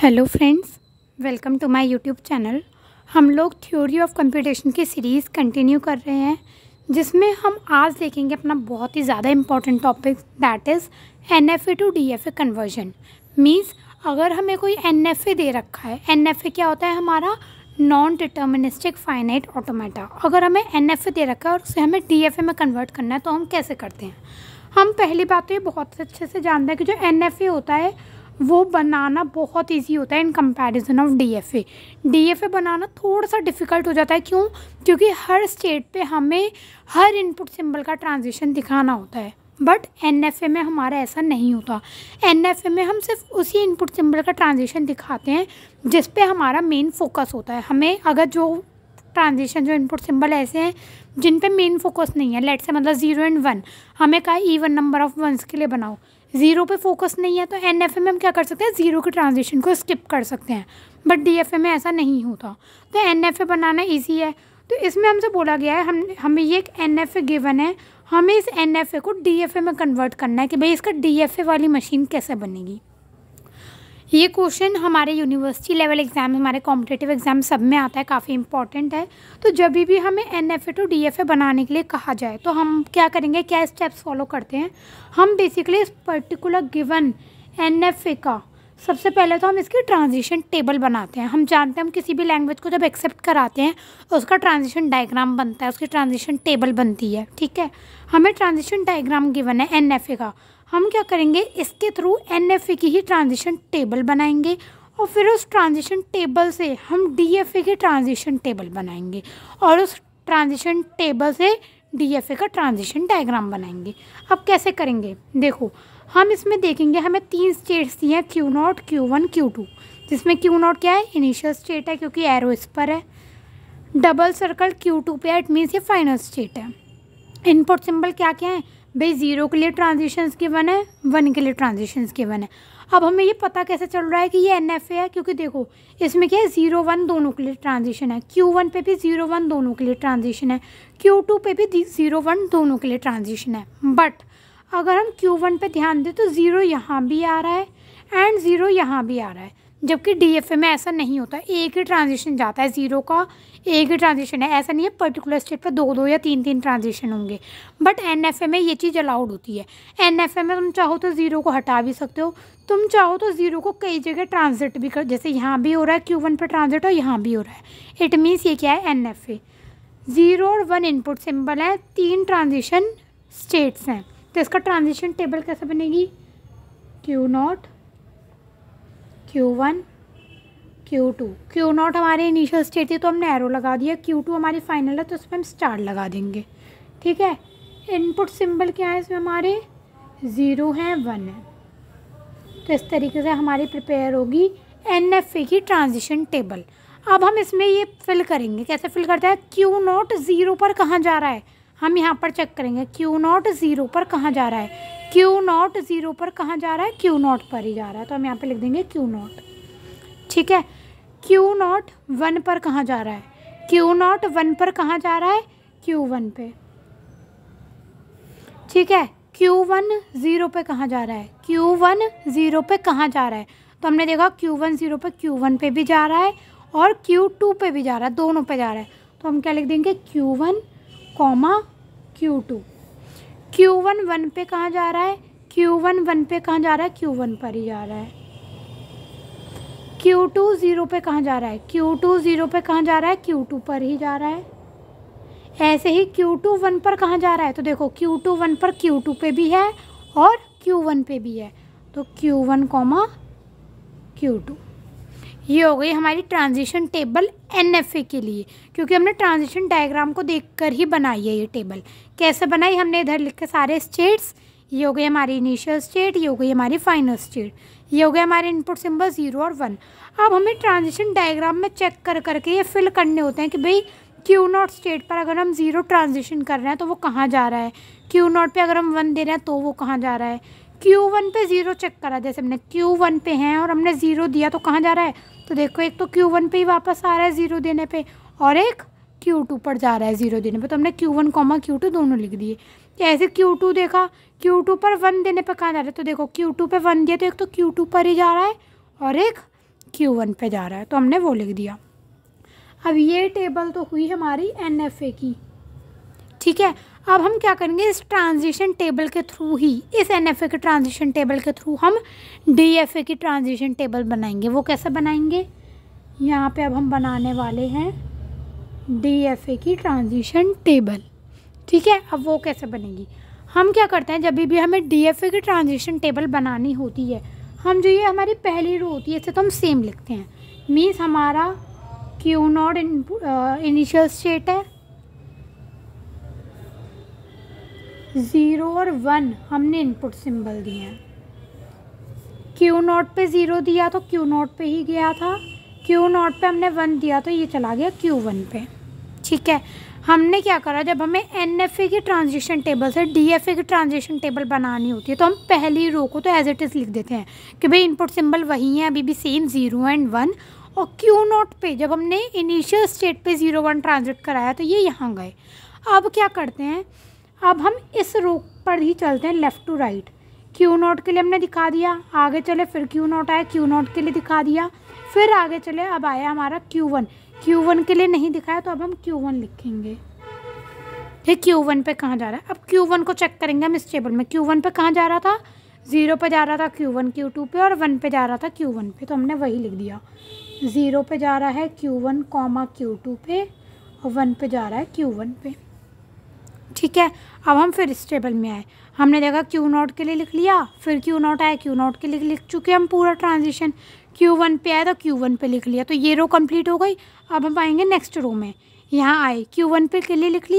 Hello friends, welcome to my YouTube channel. हम लोग theory of computation की series continue कर रहे हैं, जिसमें हम आज देखेंगे अपना बहुत ही ज़्यादा important topic, that is NFA to DFA conversion. Means अगर हमें कोई एनएफए दे रखा है, एनएफए क्या होता है? हमारा नॉन डिटर्मिनिस्टिक फाइनाइट ऑटोमेटा। अगर हमें एनएफए दे रखा है और उसे हमें डीएफए में कन्वर्ट करना है, तो हम कैसे करते हैं? हम पहली बात तो ये बहुत अच्छे से जानते हैं कि जो एनएफए होता है वो बनाना बहुत इजी होता है in comparison of DFA. DFA बनाना थोड़ा सा डिफ़िकल्ट हो जाता है। क्यों? क्योंकि हर स्टेट पे हमें हर इनपुट सिंबल का ट्रांजिशन दिखाना होता है, बट एनएफए में हमारा ऐसा नहीं होता। एनएफए में हम सिर्फ उसी इनपुट सिंबल का ट्रांजिशन दिखाते हैं जिस पे हमारा मेन फोकस होता है। हमें अगर जो ट्रांजिशन, जो इनपुट सिंबल ऐसे हैं जिन पे मेन फोकस नहीं है, लेट से मतलब 0 एंड 1, हमें कहा इवन नंबर ऑफ वंस के लिए बनाओ, 0 पे फोकस नहीं है, तो एनएफए में हम क्या कर सकते हैं? 0 के ट्रांजिशन को स्किप कर सकते हैं, बट डीएफए में ऐसा नहीं होता। तो एनएफए बनाना इजी है। तो इसमें हमसे बोला गया है, हमें ये एक एनएफए गिवन है, हमें इस एनएफए को डीएफए में कन्वर्ट करना है कि भाई इसका डीएफए वाली मशीन कैसे बनेगी। ये क्वेश्चन हमारे यूनिवर्सिटी लेवल एग्ज़ाम, हमारे कॉम्पिटिटिव एग्ज़ाम सब में आता है, काफ़ी इंपॉर्टेंट है। तो जब भी हमें एनएफए टू डीएफए बनाने के लिए कहा जाए तो हम क्या करेंगे, क्या स्टेप्स फॉलो करते हैं? हम बेसिकली इस पर्टिकुलर गिवन एनएफए का सबसे पहले तो हम इसकी ट्रांजिशन टेबल बनाते हैं। हम जानते हैं हम किसी भी लैंग्वेज को जब एक्सेप्ट कराते हैं तो उसका ट्रांजिशन डायग्राम बनता है, उसकी ट्रांजिशन टेबल बनती है। ठीक है, हमें ट्रांजिशन डायग्राम गिवन है एनएफए का। हम क्या करेंगे, इसके थ्रू एनएफए की ही ट्रांजिशन टेबल बनाएंगे और फिर उस ट्रांजिशन टेबल से हम डीएफए की ट्रांजिशन टेबल बनाएंगे और उस ट्रांजिशन टेबल से डीएफए का ट्रांजिशन डायग्राम बनाएंगे। अब कैसे करेंगे? देखो, हम इसमें देखेंगे हमें 3 स्टेट्स दी हैं, Q0, Q1, Q2, जिसमें Q0 क्या है? इनिशियल स्टेट है क्योंकि एरो इस पर है। डबल सर्कल Q2 पे है, इट मीन्स ये फाइनल स्टेट है। इनपुट सिंबल क्या क्या है भाई? 0 के लिए ट्रांजिशंस गिवन है, 1 के लिए ट्रांजिशंस गिवन है। अब हमें ये पता कैसे चल रहा है कि ये एनएफए है? क्योंकि देखो इसमें क्या है, 0 1 दोनों के लिए ट्रांजिशन है, Q1 पे भी 0 1 दोनों के लिए ट्रांजिशन है, Q2 पे भी 0 1 दोनों के लिए ट्रांजिशन है। बट अगर हम Q1 पे ध्यान दें तो 0 यहाँ भी आ रहा है एंड 0 यहाँ भी आ रहा है, जबकि डीएफए में ऐसा नहीं होता, एक ही ट्रांजिशन जाता है, 0 का एक ही ट्रांजिशन है। ऐसा नहीं है पर्टिकुलर स्टेट पर 2 या 3 ट्रांजिशन होंगे, बट एनएफए में ये चीज़ अलाउड होती है। एनएफए में तुम चाहो तो 0 को हटा भी सकते हो, तुम चाहो तो 0 को कई जगह ट्रांजिट भी कर, जैसे यहाँ भी हो रहा है Q1 पर ट्रांजिट और यहाँ भी हो रहा है। इट मीन्स ये क्या है? एनएफए 0 और 1 इनपुट सिंबल है, 3 ट्रांजिशन स्टेट्स हैं। तो इसका ट्रांजिशन टेबल कैसे बनेगी? Q0, Q1, Q2। Q0 हमारी इनिशियल स्टेट थी तो हमने एरो लगा दिया, Q2 हमारी फाइनल है तो इसमें हम स्टार लगा देंगे। ठीक है, इनपुट सिंबल क्या है इसमें? हमारे 0 है, 1 है। तो इस तरीके से हमारी प्रिपेयर होगी एनएफए की ट्रांजिशन टेबल। अब हम इसमें ये फिल करेंगे, कैसे फिल करते हैं? Q0 0 पर कहाँ जा रहा है? हम यहाँ पर चेक करेंगे Q0 0 पर कहाँ जा रहा है। Q0 0 पर कहाँ जा रहा है? Q0 पर ही जा रहा है, तो हम यहाँ पे लिख देंगे Q0। ठीक है, Q0 1 पर कहाँ जा रहा है? Q0 1 पर कहाँ जा रहा है? Q1 पे। ठीक है, Q1 0 पे कहाँ जा रहा है? Q1 0 पे कहाँ जा रहा है? तो हमने देखा Q1 0 पे Q1 पे भी जा रहा है और Q2 पे भी जा रहा है, दोनों पे जा रहा है। तो हम क्या लिख देंगे? Q1, Q2। Q1 1 पे कहाँ जा रहा है? Q1 1 पे कहाँ जा रहा है? Q1 पर ही जा रहा है। Q2 0 पे कहाँ जा रहा है? Q2 0 पे कहाँ जा रहा है? Q2 पर ही जा रहा है। ऐसे ही Q2 1 पर कहाँ जा रहा है? तो देखो Q2 1 पर Q2 पे भी है और Q1 पे भी है, तो Q1, Q2। ये हो गई हमारी ट्रांजिशन टेबल एनएफए के लिए, क्योंकि हमने ट्रांजिशन डायग्राम को देखकर ही बनाई है ये टेबल। कैसे बनाई? हमने इधर लिख के सारे स्टेट्स, ये हो गई हमारी इनिशियल स्टेट, ये हो गई हमारी फाइनल स्टेट, ये हो गया हमारे इनपुट सिंबल 0 और 1। अब हमें ट्रांजिशन डायग्राम में चेक कर करके ये फिल करने होते हैं कि भाई Q0 स्टेट पर अगर हम 0 ट्रांजिशन कर रहे हैं तो वो कहाँ जा रहा है, Q0 पे अगर हम 1 दे रहे हैं तो वो कहाँ जा रहा है, Q1 पे 0 चेक करा, जैसे हमने Q1 पे हैं और हमने 0 दिया तो कहाँ जा रहा है? तो देखो एक तो Q1 पे ही वापस आ रहा है 0 देने पे और एक Q2 पर जा रहा है 0 देने पे, तो हमने Q1, Q2 दोनों लिख दिए। ऐसे Q2 देखा, Q2 पर 1 देने पे कहाँ जा रहा है? तो देखो Q2 पे 1 दिया तो एक तो Q2 पर ही जा रहा है और एक Q1 पे जा रहा है, तो हमने वो लिख दिया। अब ये टेबल तो हुई हमारी NFA की, ठीक है। अब हम क्या करेंगे, इस ट्रांजिशन टेबल के थ्रू ही, इस NFA के ट्रांजिशन टेबल के थ्रू हम DFA की ट्रांजिशन टेबल बनाएंगे। वो कैसे बनाएंगे, यहाँ पे अब हम बनाने वाले हैं DFA की ट्रांजिशन टेबल, ठीक है। अब वो कैसे बनेगी, हम क्या करते हैं, जब भी हमें DFA की ट्रांजिशन टेबल बनानी होती है, हम जो ये हमारी पहली रो होती है इसे तो हम सेम लिखते हैं। मीन्स हमारा Q0 इनिशियल स्टेट है, 0 और 1 हमने इनपुट सिंबल दिए हैं। Q0 पे 0 दिया तो Q0 पे ही गया था, Q0 पे हमने 1 दिया तो ये चला गया Q1 पे, ठीक है। हमने क्या करा, जब हमें NFA की ट्रांजिशन टेबल से DFA की ट्रांजिशन टेबल बनानी होती है तो हम पहली रो को तो एज इट इज़ लिख देते हैं कि भाई इनपुट सिंबल वही है अभी भी सेम 0 एंड 1, और Q0 पे जब हमने इनिशियल स्टेट पे 0 1 ट्रांजिट कराया तो ये यहाँ गए। अब क्या करते हैं, अब हम इस रो पर ही चलते हैं लेफ़्ट टू राइट। Q0 के लिए हमने दिखा दिया, आगे चले फिर Q0 आया, Q0 के लिए दिखा दिया, फिर आगे चले अब आया हमारा Q1, Q1 के लिए नहीं दिखाया तो अब हम Q1 लिखेंगे। फिर Q1 पे कहाँ जा रहा है, अब Q1 को चेक करेंगे हम इस टेबल में। Q1 पे कहाँ जा रहा था, 0 पे जा रहा था Q1 Q2 पे, और 1 पे जा रहा था Q1 पे, तो हमने वही लिख दिया। 0 पे जा रहा है Q1 Q2 पे, और 1 पे जा रहा है Q1 पे, ठीक है। अब हम फिर इस टेबल में आए, हमने देखा Q0 के लिए लिख लिया, फिर Q0 आया, Q0 के लिए लिख चुके हम पूरा ट्रांजिशन। Q1 पे आया तो Q1 पे लिख लिया, तो ये रो कंप्लीट हो गई। अब हम आएंगे नेक्स्ट रो में, यहाँ आए Q1 पे के लिए लिख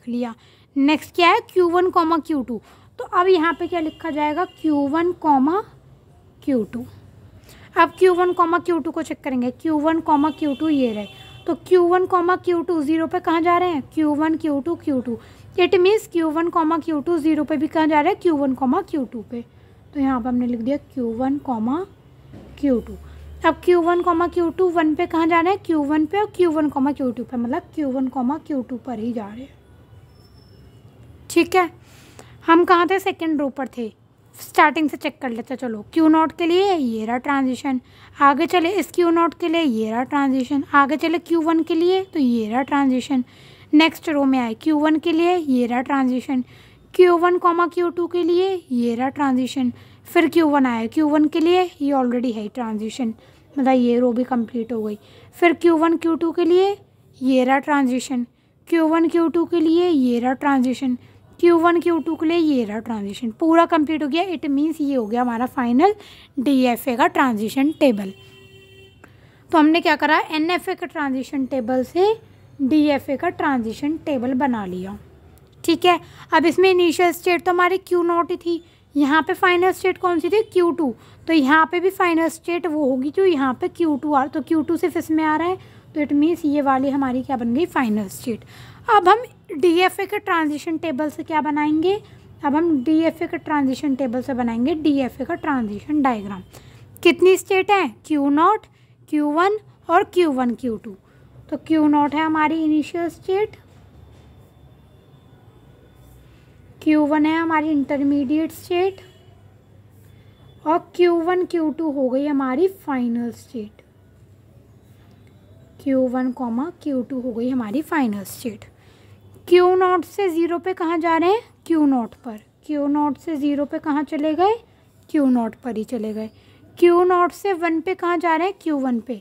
लिया। नेक्स्ट क्या है, Q1 Q2, तो अब यहाँ पे क्या लिखा जाएगा, Q1 Q2। अब Q1 Q2 को चेक करेंगे, Q1 Q2 ये रहे, तो Q1 Q2 0 पे कहाँ जा रहे हैं, Q1 Q2 it means Q1 Q2 0 पे भी कहाँ जा रहे हैं, Q1 Q2 पे, तो यहाँ पर हमने लिख दिया Q1 Q2। अब Q1 Q2 1 पे कहाँ जा रहे हैं, Q1 पे, और Q1 Q2 पे, मतलब Q1 Q2 पर ही जा रहे हैं, ठीक है। हम कहाँ थे, सेकेंड रो पर थे, स्टार्टिंग से चेक कर लेते हैं। चलो Q0 के लिए ये रहा ट्रांजिशन, आगे चले इस Q0 के लिए ये रहा ट्रांजिशन, आगे चले Q1 के लिए तो ये रहा ट्रांजिशन। नेक्स्ट रो में आए Q1 के लिए ये रहा ट्रांजिशन, Q1 Q2 के लिए ये रहा ट्रांजिशन, फिर Q1 आया, Q1 के लिए ये ऑलरेडी है ट्रांजिशन, मतलब ये रो भी कंप्लीट हो गई। फिर Q1 Q2 के लिए ये रहा ट्रांजिशन, Q1 Q2 के लिए ये रहा ट्रांजिशन, Q1 Q2 के लिए ये रहा ट्रांजिशन, पूरा कंप्लीट हो गया। इट मीन्स ये हो गया हमारा फाइनल DFA का ट्रांजिशन टेबल। तो हमने क्या करा, NFA के ट्रांजिशन टेबल से DFA का ट्रांजिशन टेबल बना लिया, ठीक है। अब इसमें इनिशियल स्टेट तो हमारी Q0 ही थी, यहाँ पे फाइनल स्टेट कौन सी थी, Q2, तो यहाँ पे भी फाइनल स्टेट वो होगी जो यहाँ पे Q2 आ, तो Q2 सिर्फ इसमें आ रहा है, तो इट मीन्स ये वाली हमारी क्या बन गई, फाइनल स्टेट। अब हम DFA के ट्रांजिशन टेबल से क्या बनाएंगे, अब हम DFA के ट्रांजिशन टेबल से बनाएंगे DFA का ट्रांजिशन डायग्राम। कितनी स्टेट है, Q0 Q1 और Q1 Q2, तो Q0 है हमारी इनिशियल स्टेट, Q1 है हमारी इंटरमीडिएट स्टेट, और Q1 Q2 हो गई हमारी फाइनल स्टेट। Q1 Q2 हो गई हमारी फाइनल स्टेट। Q0 से 0 पे कहाँ जा रहे हैं, Q0 पर, Q0 से 0 पे कहाँ चले गए, Q0 पर ही चले गए। Q0 से 1 पे कहाँ जा रहे हैं, Q1 पे,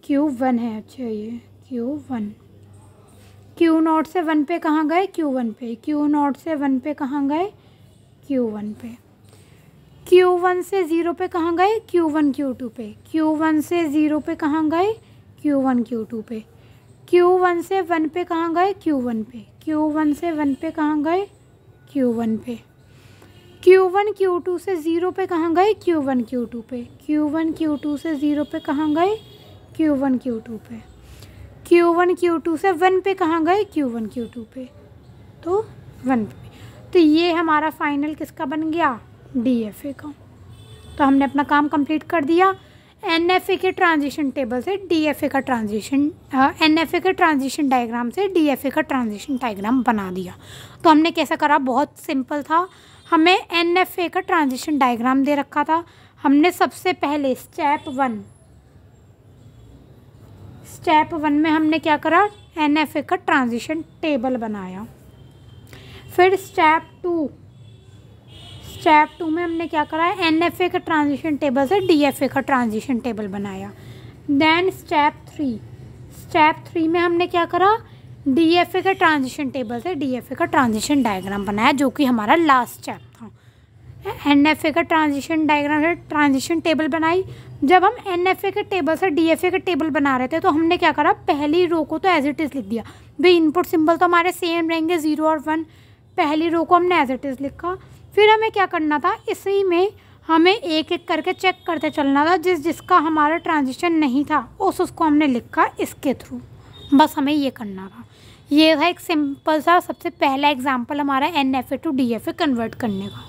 Q1 है, अच्छा ये Q1। Q0 से 1 पे कहाँ गए, Q1 पे, Q0 से 1 पे कहाँ गए, Q1 पे। Q1 से 0 पे कहाँ गए, Q1 Q2 पे, Q1 से 0 पे कहाँ गए, Q1 Q2 पे। Q1 से 1 पे कहाँ गए, Q1 पे, Q1 से 1 पे कहाँ गए, Q1 पे। Q1 Q2 से 0 पे कहाँ गए, Q1 Q2 पे, Q1 Q2 से 0 पे कहाँ गए, Q1 Q2 पे। Q1 Q2 से 1 पे कहाँ गए, Q1 Q2 पे, तो 1 पे। तो ये हमारा फाइनल किसका बन गया, DFA का। तो हमने अपना काम कंप्लीट कर दिया। NFA के ट्रांजिशन टेबल से DFA का ट्रांजिशन, NFA के ट्रांजिशन डायग्राम से DFA का ट्रांजिशन डायग्राम बना दिया। तो हमने कैसा करा, बहुत सिंपल था। हमें NFA का ट्रांजिशन डायग्राम दे रखा था, हमने सबसे पहले स्टेप 1 स्टेप 1 में हमने क्या करा, NFA का ट्रांजिशन टेबल बनाया। फिर स्टेप 2 में हमने क्या करा, NFA का ट्रांजिशन टेबल से DFA का ट्रांजिशन टेबल बनाया। देन स्टेप 3 में हमने क्या करा, DFA का ट्रांजिशन टेबल से DFA का ट्रांजिशन डायग्राम बनाया, जो कि हमारा लास्ट स्टेप था। NFA का ट्रांजिशन डायग्राम से ट्रांजिशन टेबल बनाई। जब हम NFA के टेबल से DFA का टेबल बना रहे थे तो हमने क्या करा, पहली रो को तो एज इट इज़ लिख दिया भाई, इनपुट सिंबल तो हमारे सेम रहेंगे 0 और 1, पहली रो को हमने एज इट इज़ लिखा। फिर हमें क्या करना था, इसी में हमें एक एक करके चेक करते चलना था, जिसका हमारा ट्रांजिशन नहीं था उसको हमने लिखा इसके थ्रू, बस हमें ये करना था। ये था एक सिंपल सा सबसे पहला एग्जाम्पल हमारा NFA टू DFA कन्वर्ट करने का।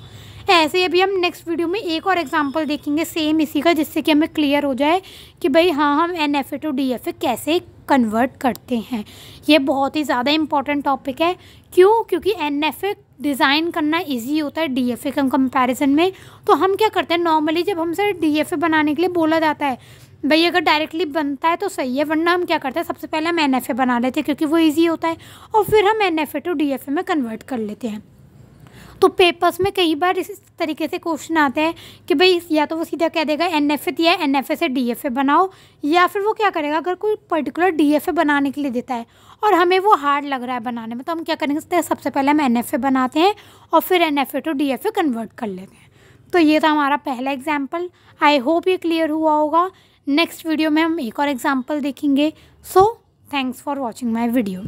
ऐसे ही अभी हम नेक्स्ट वीडियो में एक और एग्जांपल देखेंगे सेम इसी का, जिससे कि हमें क्लियर हो जाए कि भाई हाँ हम NFA टू DFA कैसे कन्वर्ट करते हैं। ये बहुत ही ज़्यादा इम्पॉर्टेंट टॉपिक है। क्यों? क्योंकि NFA डिज़ाइन करना इजी होता है DFA के कंपैरिजन में। तो हम क्या करते हैं, नॉर्मली जब हमसे DFA बनाने के लिए बोला जाता है भाई अगर डायरेक्टली बनता है तो सही है, वरना हम क्या करते हैं, सबसे पहले हम NFA बना लेते हैं क्योंकि वो ईजी होता है, और फिर हम NFA टू DFA में कन्वर्ट कर लेते हैं। तो पेपर्स में कई बार इस तरीके से क्वेश्चन आते हैं कि भाई या तो वो सीधा कह देगा NFA दिया है, NFA से DFA बनाओ, या फिर वो क्या करेगा, अगर कोई पर्टिकुलर DFA बनाने के लिए देता है और हमें वो हार्ड लग रहा है बनाने में, तो हम क्या करेंगे, सबसे पहले हम NFA बनाते हैं और फिर NFA टू DFA कन्वर्ट कर लेते हैं। तो ये था हमारा पहला एग्जाम्पल। आई होप ये क्लियर हुआ होगा। नेक्स्ट वीडियो में हम एक और एग्जाम्पल देखेंगे। So thanks for watching my video.